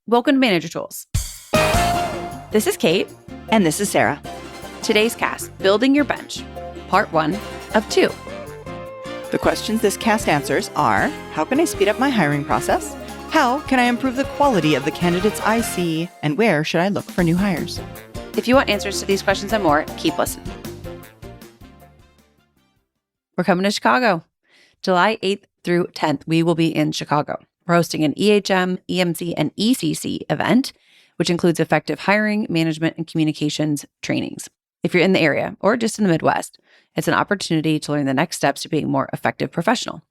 Welcome to Manager Tools. This is Kate. And this is Sarah. Today's cast, Building Your Bench, part 1 of 2. The questions this cast answers are, how can I speed up my hiring process? How can I improve the quality of the candidates I see? And where should I look for new hires? If you want answers to these questions and more, keep listening. We're coming to Chicago. July 8th through 10th, we will be in Chicago. We're hosting an EHM, EMC, and ECC event, which includes effective hiring, management, and communications trainings. If you're in the area or just in the Midwest, it's an opportunity to learn the next steps to being a more effective professional,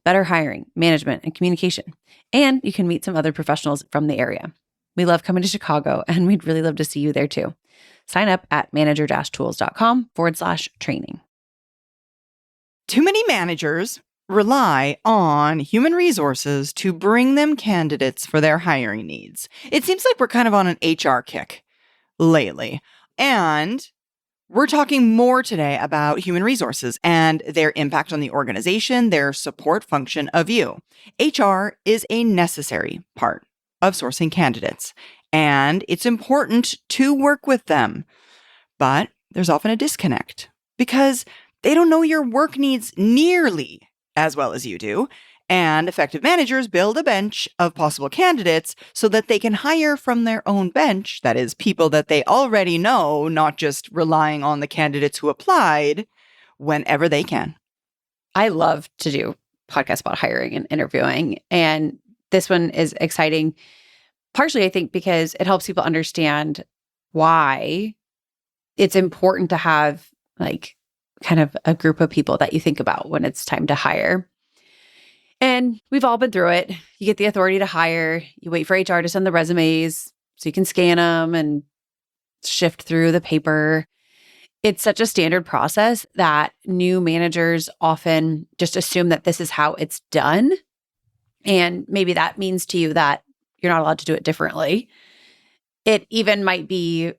better hiring, management, and communication. And you can meet some other professionals from the area. We love coming to Chicago, and we'd really love to see you there too. Sign up at manager-tools.com/training. Too many managers rely on human resources to bring them candidates for their hiring needs. It seems like we're kind of on an HR kick lately. And we're talking more today about human resources and their impact on the organization, their support function of you. HR is a necessary part of sourcing candidates, and it's important to work with them. But there's often a disconnect because they don't know your work needs nearly as well as you do, and effective managers build a bench of possible candidates so that they can hire from their own bench, that is, people that they already know, not just relying on the candidates who applied, whenever they can. I love to do podcasts about hiring and interviewing, and this one is exciting, partially, I think, because it helps people understand why it's important to have, kind of a group of people that you think about when it's time to hire. And we've all been through it. You get the authority to hire. You wait for HR to send the resumes so you can scan them and shift through the paper. It's such a standard process that new managers often just assume that this is how it's done. And maybe that means to you that you're not allowed to do it differently. It even might be,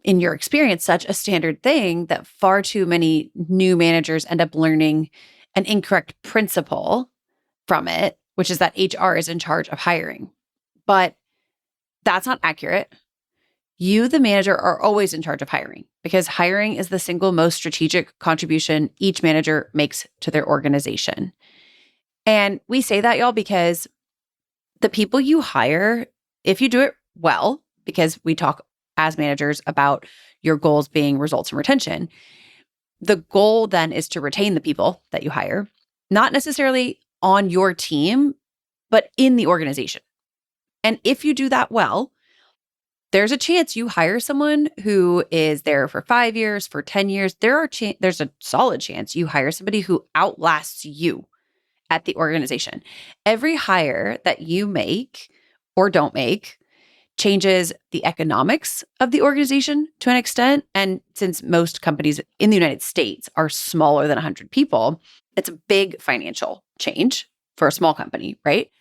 in your experience, such a standard thing that far too many new managers end up learning an incorrect principle from it, which is that HR is in charge of hiring. But that's not accurate. You, the manager, are always in charge of hiring because hiring is the single most strategic contribution each manager makes to their organization. And we say that, y'all, because the people you hire, if you do it well, because we talk as managers about your goals being results and retention, the goal then is to retain the people that you hire, not necessarily on your team, but in the organization. And if you do that well, there's a chance you hire someone who is there for 5 years, for 10 years. There's a solid chance you hire somebody who outlasts you at the organization. Every hire that you make or don't make changes the economics of the organization to an extent. And since most companies in the United States are smaller than 100 people, it's a big financial change for a small company, right?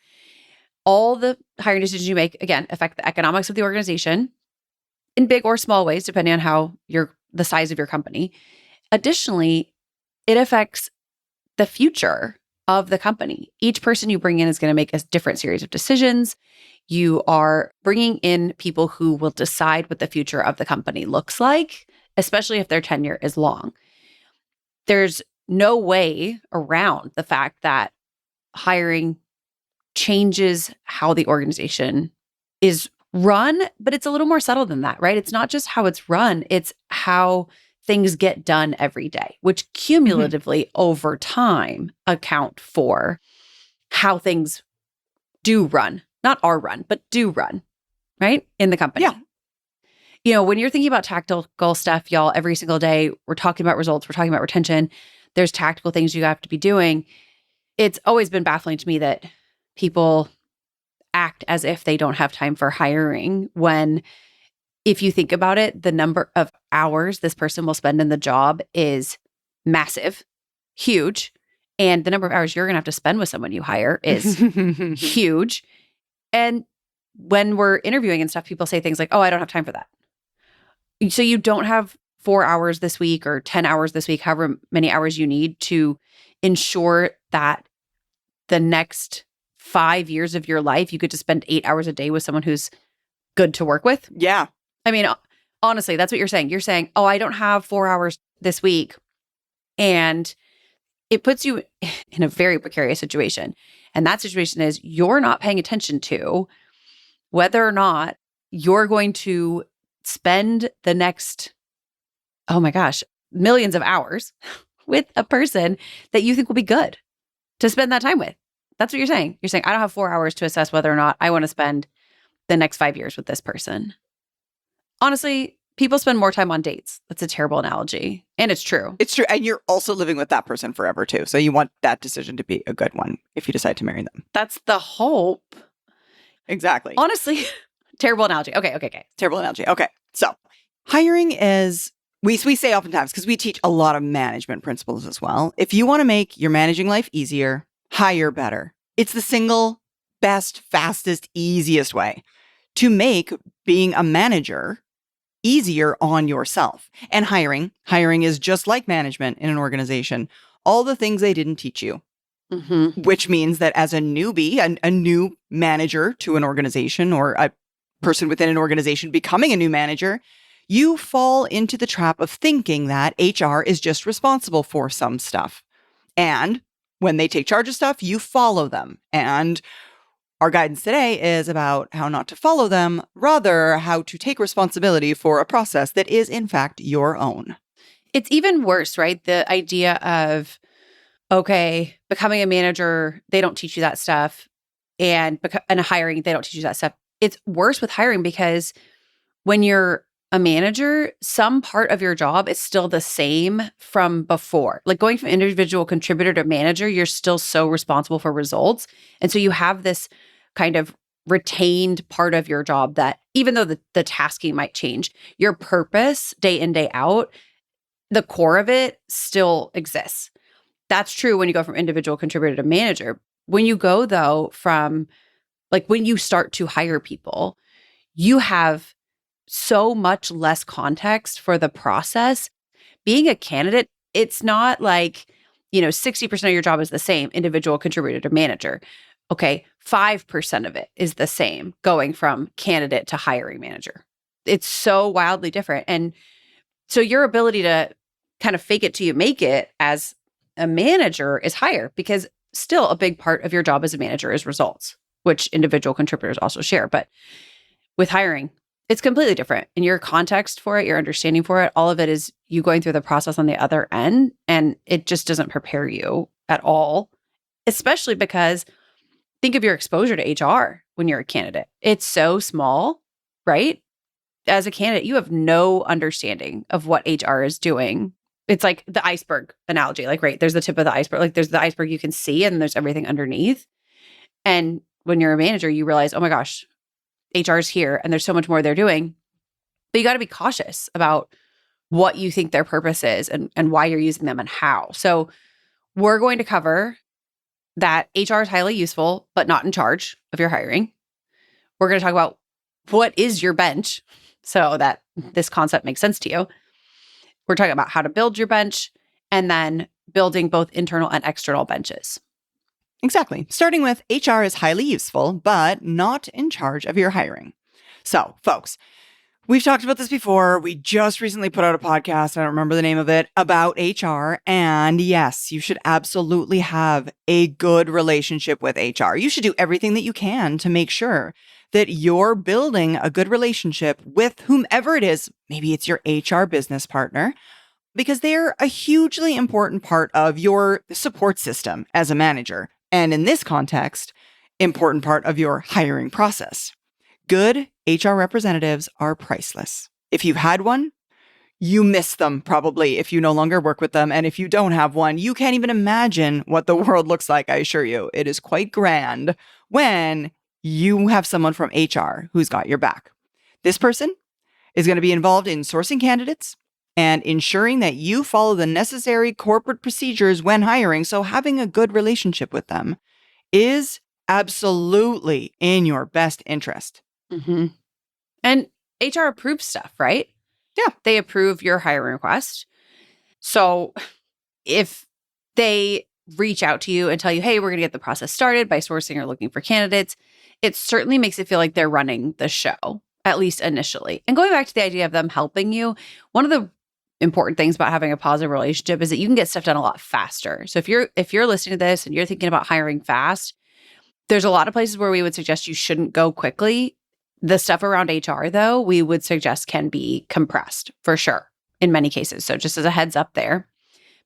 All the hiring decisions you make, again, affect the economics of the organization in big or small ways, depending on the size of your company. Additionally, it affects the future of the company. Each person you bring in is going to make a different series of decisions. You are bringing in people who will decide what the future of the company looks like, especially if their tenure is long. There's no way around the fact that hiring changes how the organization is run, but it's a little more subtle than that, right? It's not just how it's run, it's how things get done every day, which cumulatively over time account for how things do run. Not are run, but do run, right? In the company. Yeah. You know, when you're thinking about tactical stuff, y'all, every single day, we're talking about results, we're talking about retention, there's tactical things you have to be doing. It's always been baffling to me that people act as if they don't have time for hiring when, if you think about it, the number of hours this person will spend in the job is massive, huge. And the number of hours you're going to have to spend with someone you hire is huge. And when we're interviewing and stuff, people say things like, oh, I don't have time for that. So you don't have 4 hours this week or 10 hours this week, however many hours you need to ensure that the next 5 years of your life, you get to spend 8 hours a day with someone who's good to work with. Yeah. I mean, honestly, that's what you're saying. You're saying, oh, I don't have 4 hours this week. And it puts you in a very precarious situation. And that situation is you're not paying attention to whether or not you're going to spend the next, oh my gosh, millions of hours with a person that you think will be good to spend that time with. That's what you're saying. You're saying, I don't have 4 hours to assess whether or not I want to spend the next 5 years with this person. Honestly, people spend more time on dates. That's a terrible analogy. And it's true. It's true. And you're also living with that person forever too. So you want that decision to be a good one if you decide to marry them. That's the hope. Exactly. Honestly, terrible analogy. Okay. Terrible analogy. Okay. So hiring is, we say oftentimes, because we teach a lot of management principles as well. If you want to make your managing life easier, hire better. It's the single best, fastest, easiest way to make being a manager easier on yourself. And hiring is just like management in an organization. All the things they didn't teach you. Mm-hmm. Which means that as a newbie, a new manager to an organization or a person within an organization becoming a new manager, you fall into the trap of thinking that HR is just responsible for some stuff. And when they take charge of stuff, you follow them. And our guidance today is about how not to follow them, rather how to take responsibility for a process that is in fact your own. It's even worse, right? The idea of, okay, becoming a manager, they don't teach you that stuff. And hiring, they don't teach you that stuff. It's worse with hiring because when you're a manager, some part of your job is still the same from before. Like going from individual contributor to manager, you're still so responsible for results. And so you have this kind of retained part of your job that even though the tasking might change, your purpose day in, day out, the core of it still exists. That's true when you go from individual contributor to manager. When you go though from like when you start to hire people, you have so much less context for the process. Being a candidate, it's not like, 60% of your job is the same, individual contributor to manager. Okay, 5% of it is the same going from candidate to hiring manager. It's so wildly different. And so your ability to kind of fake it till you make it as a manager is higher because still a big part of your job as a manager is results, which individual contributors also share. But with hiring, it's completely different. And your context for it, your understanding for it, all of it is you going through the process on the other end. And it just doesn't prepare you at all, especially because think of your exposure to HR when you're a candidate. It's so small, right? As a candidate, you have no understanding of what HR is doing. It's like the iceberg analogy. Like, right, there's the tip of the iceberg. Like there's the iceberg you can see and there's everything underneath. And when you're a manager, you realize, oh my gosh, HR is here and there's so much more they're doing. But you got to be cautious about what you think their purpose is and why you're using them and how. So we're going to cover that HR is highly useful, but not in charge of your hiring. We're going to talk about what is your bench so that this concept makes sense to you. We're talking about how to build your bench and then building both internal and external benches. Exactly. Starting with HR is highly useful, but not in charge of your hiring. So, folks, we've talked about this before. We just recently put out a podcast, I don't remember the name of it, about HR. And yes, you should absolutely have a good relationship with HR. You should do everything that you can to make sure that you're building a good relationship with whomever it is. Maybe it's your HR business partner, because they're a hugely important part of your support system as a manager. And in this context, important part of your hiring process. Good HR representatives are priceless. If you've had one, you miss them probably if you no longer work with them. And if you don't have one, you can't even imagine what the world looks like, I assure you. It is quite grand when you have someone from HR who's got your back. This person is going to be involved in sourcing candidates and ensuring that you follow the necessary corporate procedures when hiring. So having a good relationship with them is absolutely in your best interest. Mm-hmm. And HR approves stuff, right? Yeah. They approve your hiring request. So if they reach out to you and tell you, hey, we're going to get the process started by sourcing or looking for candidates, it certainly makes it feel like they're running the show, at least initially. And going back to the idea of them helping you, one of the important things about having a positive relationship is that you can get stuff done a lot faster. So if you're listening to this and you're thinking about hiring fast, there's a lot of places where we would suggest you shouldn't go quickly. The stuff around HR, though, we would suggest can be compressed for sure in many cases. So just as a heads up there.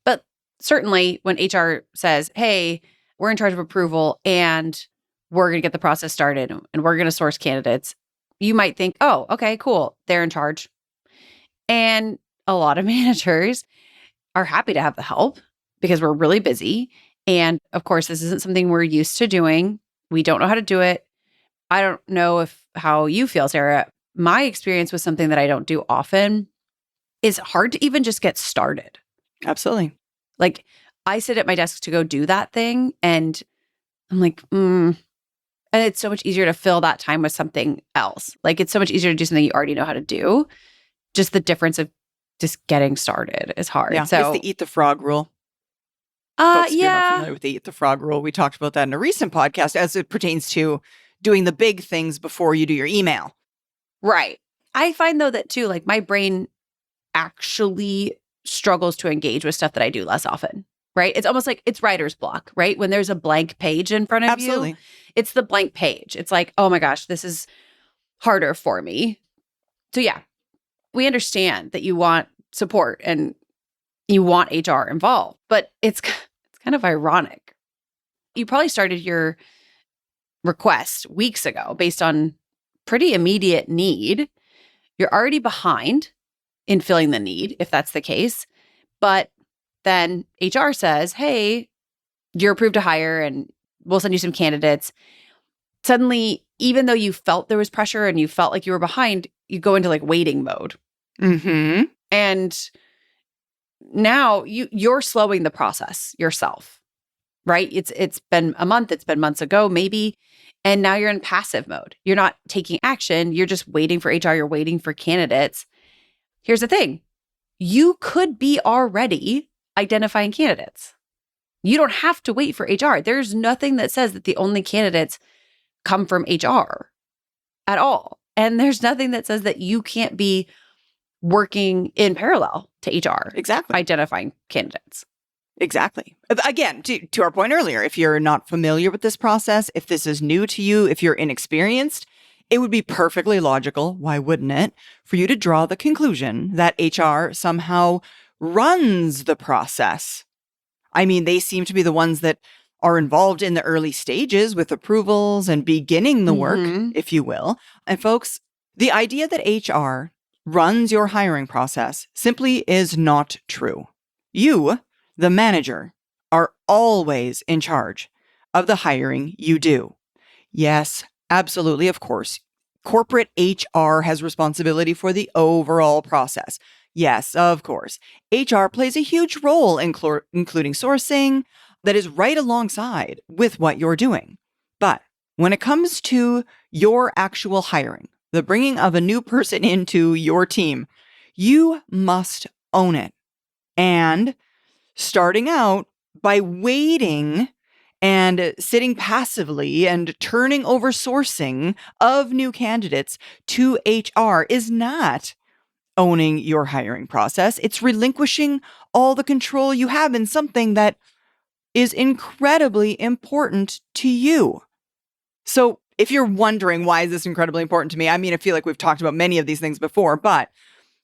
But certainly when HR says, hey, we're in charge of approval and we're going to get the process started and we're going to source candidates, you might think, oh, okay, cool. They're in charge. And a lot of managers are happy to have the help because we're really busy. And of course, this isn't something we're used to doing. We don't know how to do it. I don't know how you feel, Sarah. My experience with something that I don't do often is hard to even just get started. Absolutely. Like I sit at my desk to go do that thing and I'm like, and it's so much easier to fill that time with something else. Like it's so much easier to do something you already know how to do. Just the difference of just getting started is hard. Yeah, so it's the eat the frog rule. Folks, if you're not yeah. familiar with the eat the frog rule, we talked about that in a recent podcast as it pertains to doing the big things before you do your email. Right. I find though that too, like my brain actually struggles to engage with stuff that I do less often, right? It's almost like it's writer's block, right? When there's a blank page in front of you, it's the blank page. It's like, oh my gosh, this is harder for me. So yeah, we understand that you want support and you want HR involved, but it's kind of ironic. You probably started your request weeks ago based on pretty immediate need. You're already behind in filling the need, if that's the case. But then HR says, hey, you're approved to hire and we'll send you some candidates. Suddenly, even though you felt there was pressure and you felt like you were behind, you go into like waiting mode. Mm-hmm. And now you're slowing the process yourself, right? It's been a month, it's been months ago, maybe. And now you're in passive mode. You're not taking action. You're just waiting for HR. You're waiting for candidates. Here's the thing. You could be already identifying candidates. You don't have to wait for HR. There's nothing that says that the only candidates come from HR at all. And there's nothing that says that you can't be working in parallel to HR. Exactly. Identifying candidates. Exactly. Again, to our point earlier, if you're not familiar with this process, if this is new to you, if you're inexperienced, it would be perfectly logical, why wouldn't it, for you to draw the conclusion that HR somehow runs the process. I mean, they seem to be the ones that are involved in the early stages with approvals and beginning the work, if you will. And folks, the idea that HR runs your hiring process simply is not true. You, the manager, are always in charge of the hiring you do. Yes, absolutely, of course. Corporate HR has responsibility for the overall process. Yes, of course. HR plays a huge role in including sourcing that is right alongside with what you're doing. But when it comes to your actual hiring, the bringing of a new person into your team, you must own it. And starting out by waiting and sitting passively and turning over sourcing of new candidates to HR is not owning your hiring process. It's relinquishing all the control you have in something that is incredibly important to you. So if you're wondering, why is this incredibly important to me? I mean, I feel like we've talked about many of these things before, but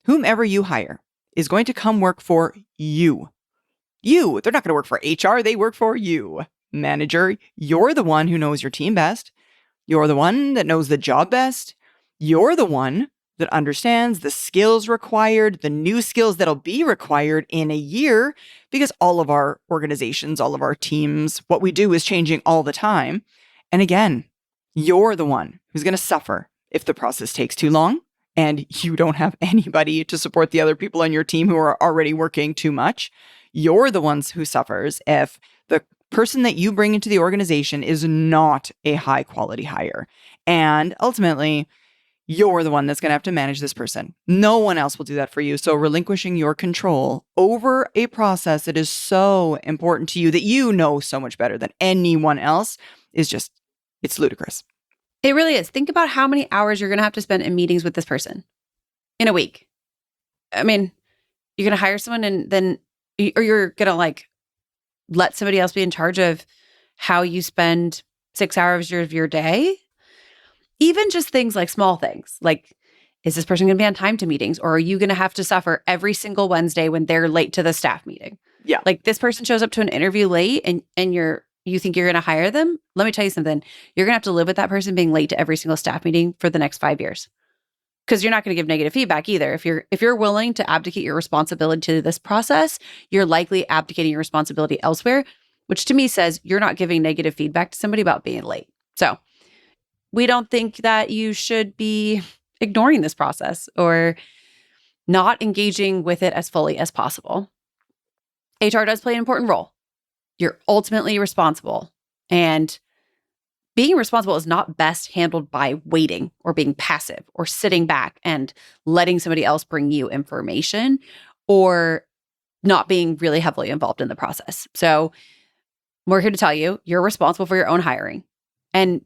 whomever you hire is going to come work for you. You. They're not going to work for HR. They work for you. Manager, you're the one who knows your team best. You're the one that knows the job best. You're the one that understands the skills required, the new skills that'll be required in a year, because all of our organizations, all of our teams, what we do is changing all the time. And again, you're the one who's going to suffer if the process takes too long and you don't have anybody to support the other people on your team who are already working too much. You're the ones who suffers if the person that you bring into the organization is not a high quality hire. And ultimately, you're the one that's going to have to manage this person. No one else will do that for you. So relinquishing your control over a process that is so important to you, that you know so much better than anyone else, is just, it's ludicrous. It really is. Think about how many hours you're going to have to spend in meetings with this person in a week. I mean, you're going to hire someone and then, or you're going to like let somebody else be in charge of how you spend 6 hours of your day. Even just things like small things, like, is this person going to be on time to meetings? Or are you going to have to suffer every single Wednesday when they're late to the staff meeting? Yeah. Like, this person shows up to an interview late and you think you're going to hire them. Let me tell you something. You're going to have to live with that person being late to every single staff meeting for the next 5 years. Because you're not going to give negative feedback either. If you're willing to abdicate your responsibility to this process, you're likely abdicating your responsibility elsewhere, which to me says you're not giving negative feedback to somebody about being late. So we don't think that you should be ignoring this process or not engaging with it as fully as possible. HR does play an important role. You're ultimately responsible. And being responsible is not best handled by waiting or being passive or sitting back and letting somebody else bring you information or not being really heavily involved in the process. So we're here to tell you, you're responsible for your own hiring. And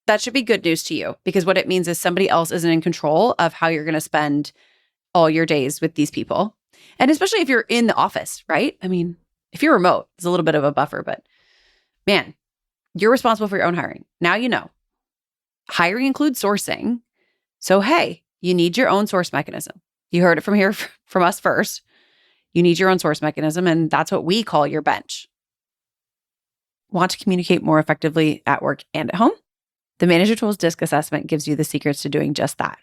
that should be good news to you, because what it means is somebody else isn't in control of how you're going to spend all your days with these people. And especially if you're in the office, right? I mean, if you're remote, it's a little bit of a buffer, but man, you're responsible for your own hiring. Now you know. Hiring includes sourcing. So, hey, you need your own source mechanism. You heard it from us first. You need your own source mechanism, and that's what we call your bench. Want to communicate more effectively at work and at home? The Manager Tools Disc Assessment gives you the secrets to doing just that.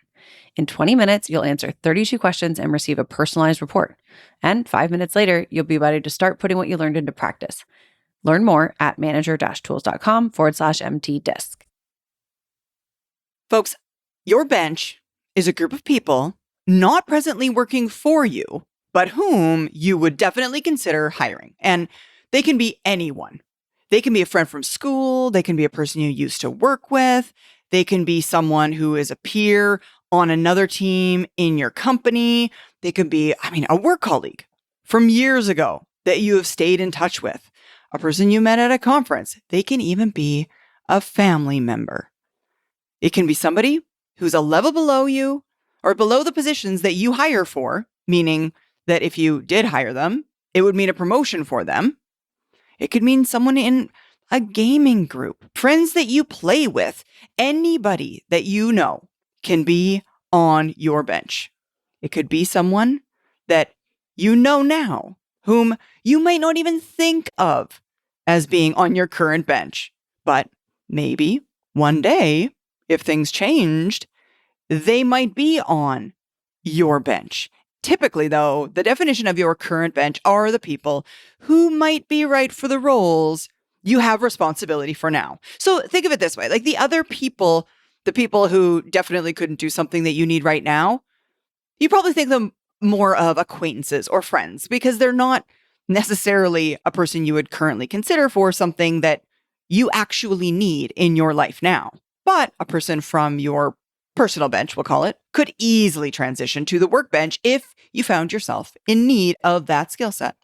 In 20 minutes, you'll answer 32 questions and receive a personalized report. And 5 minutes later, you'll be ready to start putting what you learned into practice. Learn more at manager-tools.com/MTDisc. Folks, your bench is a group of people not presently working for you, but whom you would definitely consider hiring. And they can be anyone. They can be a friend from school. They can be a person you used to work with. They can be someone who is a peer on another team in your company. They could be, a work colleague from years ago that you have stayed in touch with, a person you met at a conference. They can even be a family member. It can be somebody who's a level below you or below the positions that you hire for, meaning that if you did hire them, it would mean a promotion for them. It could mean someone in a gaming group, friends that you play with. Anybody that you know can be on your bench. It could be someone that you know now, whom you might not even think of as being on your current bench. But maybe one day, if things changed, they might be on your bench. Typically, though, the definition of your current bench are the people who might be right for the roles you have responsibility for now. So think of it this way, like the other people, the people who definitely couldn't do something that you need right now, you probably think them more of acquaintances or friends because they're not necessarily a person you would currently consider for something that you actually need in your life now. But a person from your personal bench, we'll call it, could easily transition to the workbench if you found yourself in need of that skill set.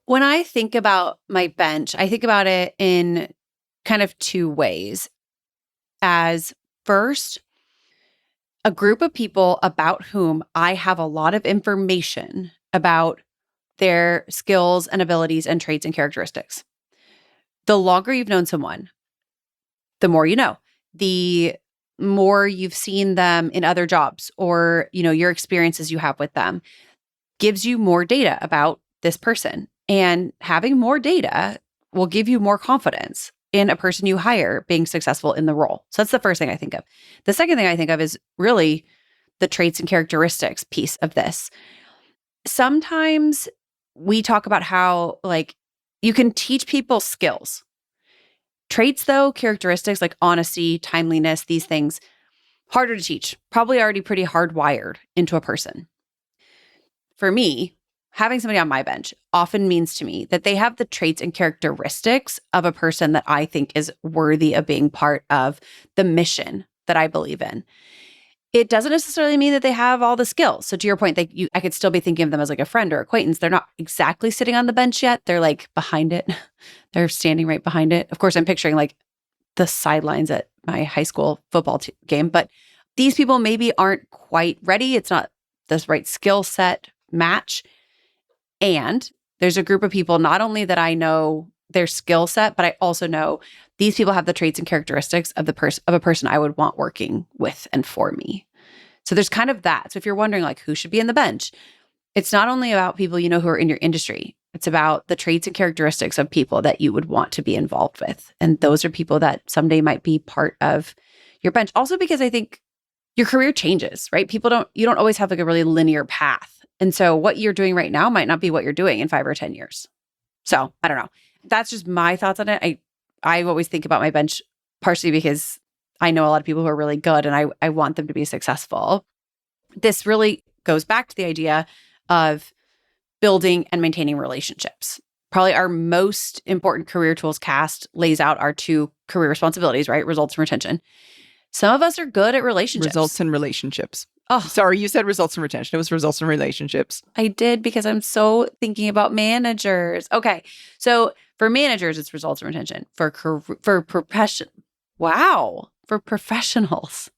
When I think about my bench, I think about it in kind of two ways. As first, a group of people about whom I have a lot of information about their skills and abilities and traits and characteristics. The longer you've known someone, the more you know. The more you've seen them in other jobs or, your experiences you have with them gives you more data about this person. And having more data will give you more confidence in a person you hire being successful in the role. So that's the first thing I think of. The second thing I think of is really the traits and characteristics piece of this. Sometimes we talk about how you can teach people skills. Traits, though, characteristics like honesty, timeliness, these things, harder to teach, probably already pretty hardwired into a person. For me, having somebody on my bench often means to me that they have the traits and characteristics of a person that I think is worthy of being part of the mission that I believe in. it doesn't necessarily mean that they have all the skills. So to your point, I could still be thinking of them as like a friend or acquaintance. They're not exactly sitting on the bench yet. They're like behind it. They're standing right behind it. Of course, I'm picturing like the sidelines at my high school football game, but these people maybe aren't quite ready. It's not the right skill set match. And there's a group of people, not only that I know their skill set, but I also know these people have the traits and characteristics of of a person I would want working with and for me. So there's kind of that. So if you're wondering like who should be in the bench, it's not only about people you know who are in your industry. It's about the traits and characteristics of people that you would want to be involved with. And those are people that someday might be part of your bench. Also because I think your career changes, right? You don't always have like a really linear path. And so what you're doing right now might not be what you're doing in 5 or 10 years. So I don't know. That's just my thoughts on it. I always think about my bench partially because I know a lot of people who are really good and I want them to be successful. This really goes back to the idea of building and maintaining relationships. Probably our most important career tools cast lays out our 2 career responsibilities, right? Results and retention. Some of us are good at relationships. Results and relationships. Oh, Sorry, you said results and retention. It was results and relationships. I did because I'm so thinking about managers. Okay. So for managers, it's results and retention. For professionals,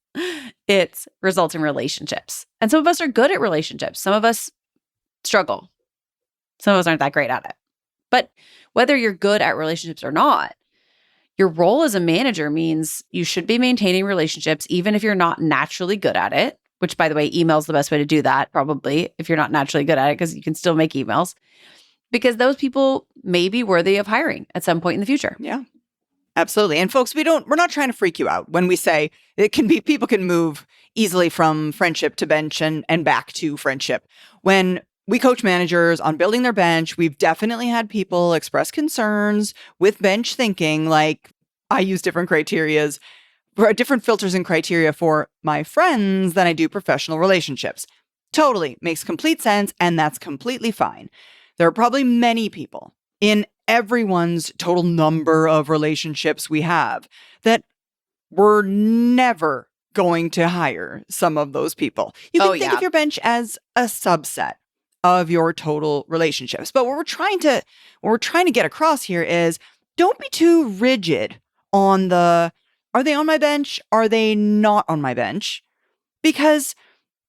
it's results and relationships. And some of us are good at relationships. Some of us struggle. Some of us aren't that great at it. But whether you're good at relationships or not, your role as a manager means you should be maintaining relationships, even if you're not naturally good at it, which, by the way, email is the best way to do that, probably, if you're not naturally good at it, because you can still make emails, because those people may be worthy of hiring at some point in the future. Yeah, absolutely. And folks, we're not trying to freak you out when we say people can move easily from friendship to bench and back to friendship. When we coach managers on building their bench, we've definitely had people express concerns with bench thinking, like I use different different filters and criteria for my friends than I do professional relationships. Totally makes complete sense, and that's completely fine. There are probably many people in everyone's total number of relationships we have that we're never going to hire some of those people. You can think of your bench as a subset of your total relationships. But what we're trying to get across here is don't be too rigid on are they on my bench? Are they not on my bench? Because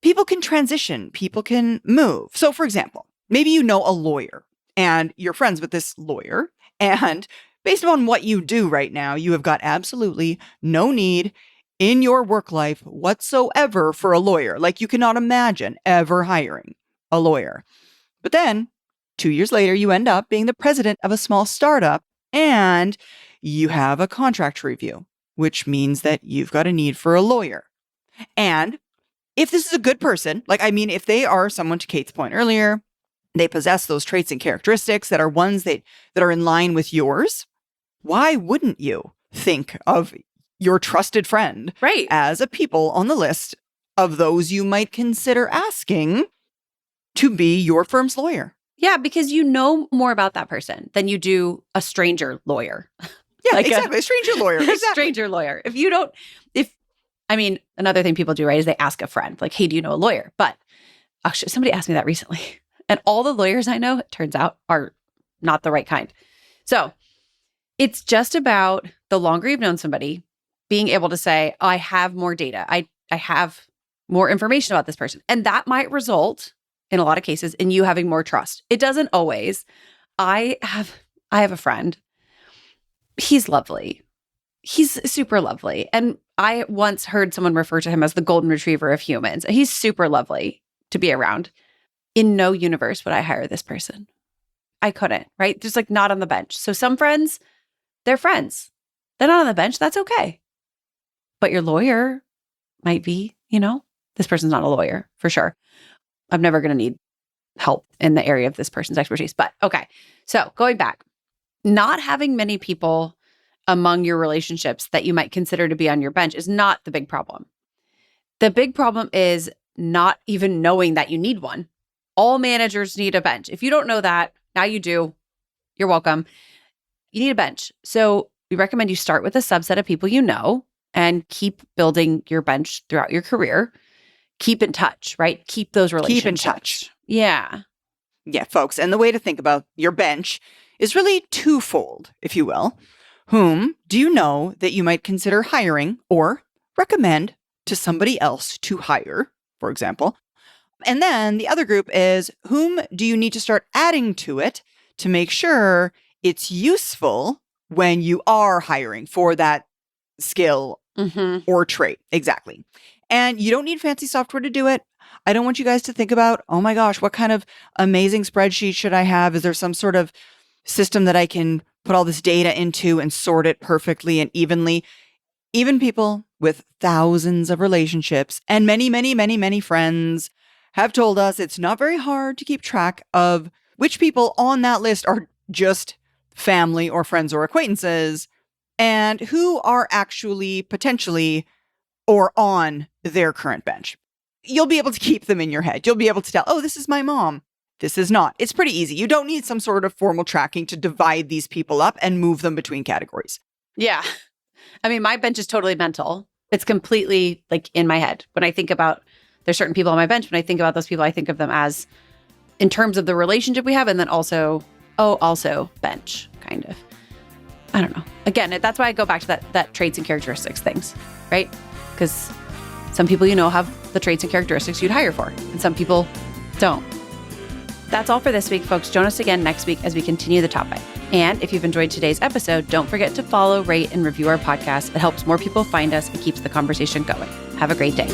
people can transition, people can move. So for example, maybe you know a lawyer and you're friends with this lawyer, and based on what you do right now, you have got absolutely no need in your work life whatsoever for a lawyer. Like you cannot imagine ever hiring a lawyer. But then 2 years later, you end up being the president of a small startup and you have a contract review, which means that you've got a need for a lawyer. And if this is a good person, if they are someone, to Kate's point earlier, they possess those traits and characteristics that are ones that are in line with yours, why wouldn't you think of your trusted friend as a people on the list of those you might consider asking to be your firm's lawyer? Yeah, because you know more about that person than you do a stranger lawyer. Yeah, exactly. A stranger lawyer. Exactly. A stranger lawyer. Another thing people do, right, is they ask a friend, like, hey, do you know a lawyer? But actually, somebody asked me that recently. And all the lawyers I know, it turns out, are not the right kind. So it's just about the longer you've known somebody, being able to say, I have more data. I have more information about this person. And that might result, in a lot of cases, in you having more trust. It doesn't always. I have a friend. He's lovely. He's super lovely. And I once heard someone refer to him as the golden retriever of humans. He's super lovely to be around. In no universe would I hire this person. I couldn't, right? Just like not on the bench. So some friends, they're friends. They're not on the bench. That's okay. But your lawyer might be, this person's not a lawyer for sure. I'm never going to need help in the area of this person's expertise. But okay. So going back, not having many people among your relationships that you might consider to be on your bench is not the big problem. The big problem is not even knowing that you need one. All managers need a bench. If you don't know that, now you do. You're welcome. You need a bench. So we recommend you start with a subset of people you know and keep building your bench throughout your career. keep in touch, right? Keep those relationships. Keep in touch. Yeah. Yeah, folks. And the way to think about your bench is really twofold, if you will. Whom do you know that you might consider hiring or recommend to somebody else to hire, for example? And then the other group is whom do you need to start adding to it to make sure it's useful when you are hiring for that skill or trait. Exactly. And you don't need fancy software to do it. I don't want you guys to think about, oh my gosh, what kind of amazing spreadsheet should I have? Is there some sort of system that I can put all this data into and sort it perfectly and evenly? Even people with thousands of relationships and many, many, many, many friends have told us it's not very hard to keep track of which people on that list are just family or friends or acquaintances and who are actually potentially or on their current bench. You'll be able to keep them in your head. You'll be able to tell, oh, this is my mom. This is not. It's pretty easy. You don't need some sort of formal tracking to divide these people up and move them between categories. Yeah. I mean, my bench is totally mental. It's completely like in my head. When I think about, there's certain people on my bench, when I think about those people, I think of them as in terms of the relationship we have. And then also bench kind of. I don't know. Again, that's why I go back to that traits and characteristics things, right? Because some people, have the traits and characteristics you'd hire for, and some people don't. That's all for this week, folks. Join us again next week as we continue the topic. And if you've enjoyed today's episode, don't forget to follow, rate, and review our podcast. It helps more people find us and keeps the conversation going. Have a great day.